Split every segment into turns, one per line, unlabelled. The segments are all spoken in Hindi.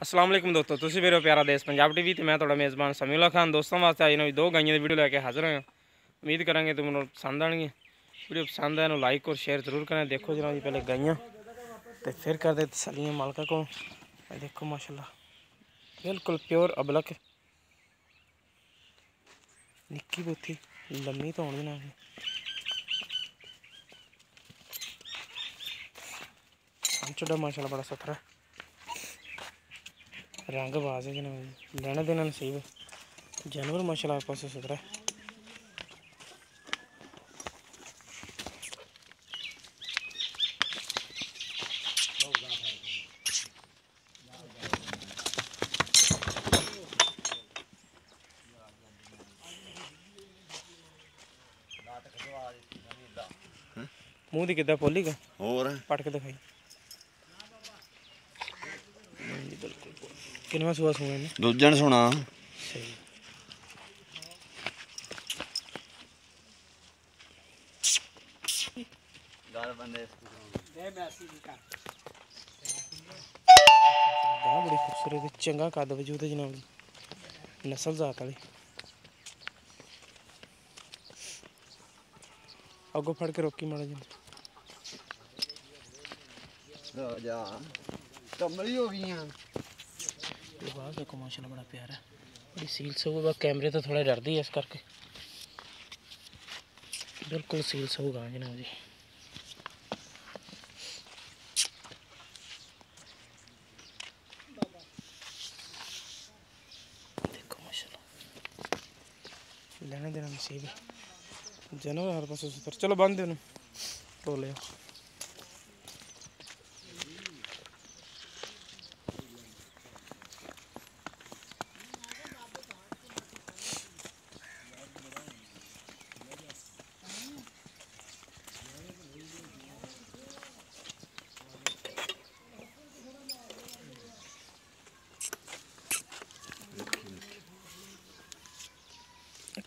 अस्सलाम वालेकुम दोस्तों, तुसी मेरे प्यारा देश पंजाब टीवी ते मैं थोड़ा मेज़बान समीउल्लाह खान। दोस्तों वास्ते आज नवी दो गाइयां दी वीडियो लैके हाजिर होया। उम्मीद करांगे तुहानू पसंद आएगी। वीडियो पसंद आए लाइक और शेयर जरूर करें। देखो जनाब जी पहले गाइयां तो फिर करते तसल्लियां मालका को। देखो माशाल्लाह बिल्कुल प्योर अबलक निक्की बुत्थी लम्मी तो होनी ना चुड़ा माशाल्लाह बड़ा सुथरा रंग बाज है जनाब लेना देना नसीब जानवर माशाल्लाह पास सुथरा मुंह दी किदा पोली का और पट के दिखाई किनवा सुआ सुना ने दूजन सुना सही गाल बंदे दे मैसी का बड़ी खूबसूरत चंगा कद वजूद है जनाब नस्ल जात वाली अगो फड़ के रोकी माड़ा जी जा कमली हो गई हैं बाहर देखो माशाल्लाह बड़ा प्यारा बड़ी सील सऊगा कैमरे तो थोड़ा डरती है इस करके बिल्कुल सील सऊगा जनाब जी देखो माशाल्लाह लेने देना नसीब जानवर हर पास सुतर चलो बंद दे तो ले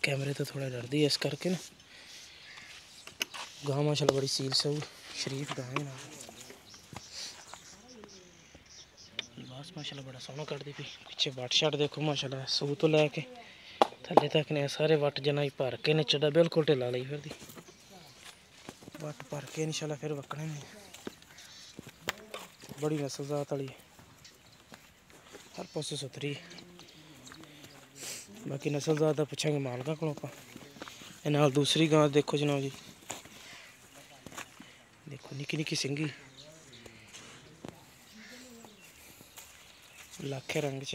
कैमरे तो थोड़ा डरती है इस करके ना गाँव माशाल्लाह बड़ी सील सऊ शरीफ गाँव है ना बस माशाल्लाह बड़ा सोहना कटती पी पिछे वट शट देखो माशाल्लाह सू तो लैके थले तक ने सारे वट जनाई भर के ने चढ़ा बिल्कुल ढिला ली फिर वट भर के इंशाल्लाह फिर वकने ने बड़ी नस्ल जात वाली हर पासे सुथरी बाकी नस्ल ज़्यादा पूछेंगे मालका को नाल दूसरी गां देखो जनाब जी देखो निकी निकी सिंगी लाखे रंग च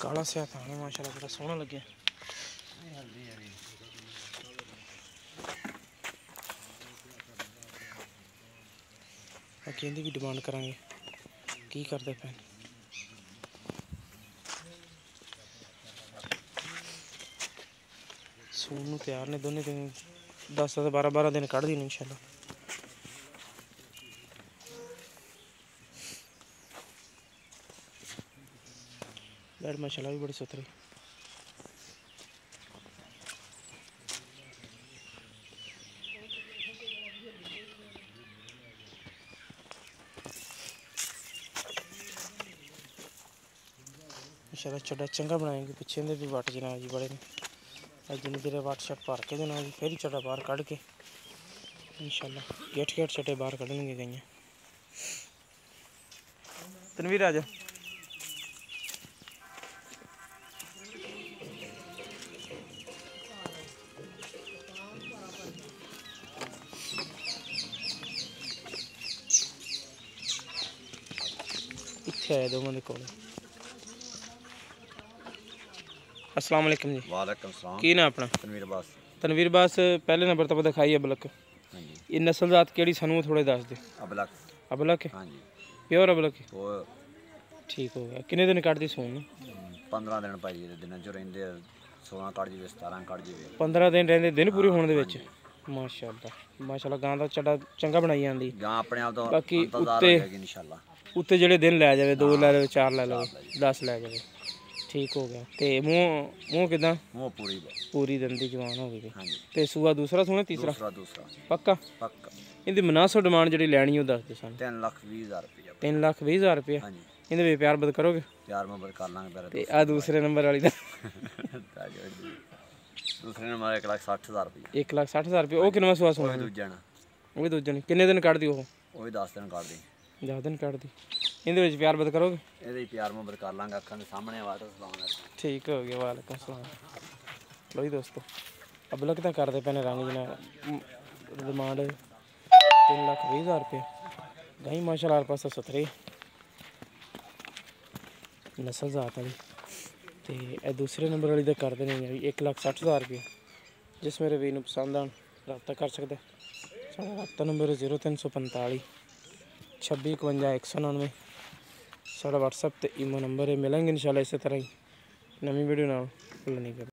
काला स्या थाना माशाल्लाह बड़ा सोहना लगे बाकी इनकी भी डिमांड करांगे की करते पैन सून तैयार ने दोनों दिन 10 से 12 दिन कढ़ दी इंशाल्लाह बैठ माशाल्लाह भी बड़ी सुथरी माशाल्लाह चढ़ा चंगा बनाएंगे पिछे भी वट जनाब जी बड़े ने जिन्हें देर वट शट भर के देना जी फिर ही चढ़ा बाहर कढ़ के इंशाल्लाह गेट गेट चटे बाहर कढ़ने गई तनवीर आजा इत्थे आए दो बंदे को अस्सलाम वालेकुम जी
वालेकुम सलाम
की ना अपना तनवीर बास पहले नंबर तो दिखाई अबलक ये नस्ल जात केड़ी सानू थोड़े दस दे
अबलक
अबलक
हाँ जी
प्योर अबलक
तो
ठीक हो गया किन्ने दिन कटदी सून
15 दिन भाई दिन जो रेंदे 16 कट जावे 17 कट जावे
15 दिन रहंदे दिन पूरे होने दे विच माशाल्लाह माशाल्लाह गां दा चढ़ा चंगा बनाई आंदी
गां अपने आप तो
बाकी
इंतजार हो जाएगी इंशाल्लाह
उत्ते जेड़े दिन लै जावे 2 लै लो 4 लै लो 10 लै जावे ठीक हो गया ते मुंह किदा
मुंह
पूरी दंदी जवान हो गई
हाँ जी
ते सूआ दूसरा सुना तीसरा
दूसरा
पक्का
पक्का
इनदी मुनासिब डिमांड जी लैनी हो दस दो सन
3,20,000 रुपया
3,20,000 रुपया
हाँ जी
ਇਹਦੇ ਵਿੱਚ ਪਿਆਰ ਬਦ ਕਰੋਗੇ
प्यार मोहब्बत कर लांगे प्यारे
ਤੇ ਆ ਦੂਸਰੇ ਨੰਬਰ ਵਾਲੀ ਦਾ
दूसरे नंबर 1,60,000 रुपये
1,60,000 ਰੁਪਏ। ਉਹ ਕਿੰਨਾ ਸੂਆ ਸੋਣਾ
दूजा ना
ਉਹ ਵੀ ਦੂਜੇ ਨੇ ਕਿੰਨੇ ਦਿਨ ਕੱਢਦੀ ਉਹ?
वो भी 10 दिन कर दी।
10 ਦਿਨ ਕੱਢਦੀ। ਇਹਦੇ ਵਿੱਚ ਪਿਆਰ ਬਦ ਕਰੋਗੇ?
ये प्यार मोहब्बत कर लांगे अखा के सामने वाटर सलाम
ਠੀਕ ਹੋ ਗਿਆ। ਵਾਲੇਕੁਮ ਸਲਾਮ। ਲਓ ਜੀ ਦੋਸਤੋ ਅਬਲਕ ਤਾਂ ਕਰਦੇ ਪਏ ਨੇ ਰੰਗ ਜਨਾ ਡਿਮਾਂਡ 3,20,000 ਰੁਪਏ। ਗਾਈ ਮਾਸ਼ਾਅੱਲਾ ਹਰ ਪਾਸੇ ਸੁਥਰੀ ਨਸਲ ਜ਼ਾਤ ਵਾਲੀ। ਤੇ ਇਹ ਦੂਸਰੇ ਨੰਬਰ ਵਾਲੀ ਦਾ ਕਰਦੇ ਨੇ 1,60,000 ਰੁਪਏ। ਜਿਸ ਮੇਰੇ ਵੀਰ ਨੂੰ ਪਸੰਦ ਆਣ ਰਾਬਤਾ ਕਰ ਸਕਦਾ। ਸਾਡਾ ਰਾਬਤਾ ਨੰਬਰ 0345 2651 199। ਸਾਡਾ WhatsApp ਤੇ ਈਮੋ ਨੰਬਰ ਹੈ। ਮਿਲਾਂਗੇ ਇਨਸ਼ਾਅੱਲਾ ਇਸੇ ਤਰ੍ਹਾਂ ਹੀ ਨਵੀਂ ਵੀਡੀਓ ਨਾਲ। ਭੁੱਲ ਨਹੀਂ ਕਰਨਾ।